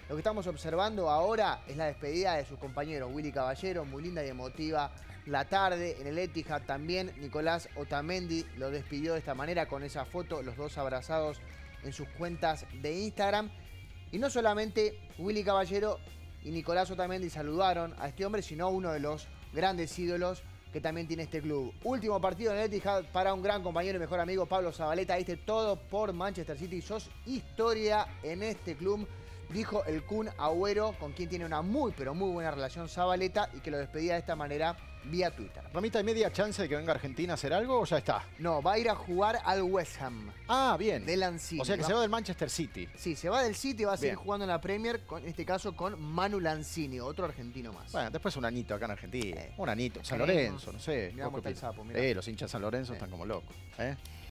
Lo que estamos observando ahora es la despedida de sus compañeros. Willy Caballero, muy linda y emotiva la tarde. En el Etihad también Nicolás Otamendi lo despidió de esta manera con esa foto, los dos abrazados en sus cuentas de Instagram. Y no solamente Willy Caballero y Nicolás Otamendi saludaron a este hombre, sino uno de los grandes ídolos que también tiene este club. Último partido en el Etihad para un gran compañero y mejor amigo, Pablo Zabaleta. Diste todo por Manchester City. Sos historia en este club, dijo el Kun Agüero, con quien tiene una muy, pero muy buena relación Zabaleta y que lo despedía de esta manera vía Twitter. ¿Ramita, hay media chance de que venga a Argentina a hacer algo o ya está? No, va a ir a jugar al West Ham. Ah, bien. De Lanzini. O sea que se va del Manchester City. Sí, se va del City, va a seguir Bien. jugando en la Premier, en este caso con Manu Lanzini, otro argentino más. Bueno, después un anito acá en Argentina. Un anito. San Queremos. Lorenzo, no sé. Mirá cómo está el sapo, mirá. Los hinchas de San Lorenzo están como locos.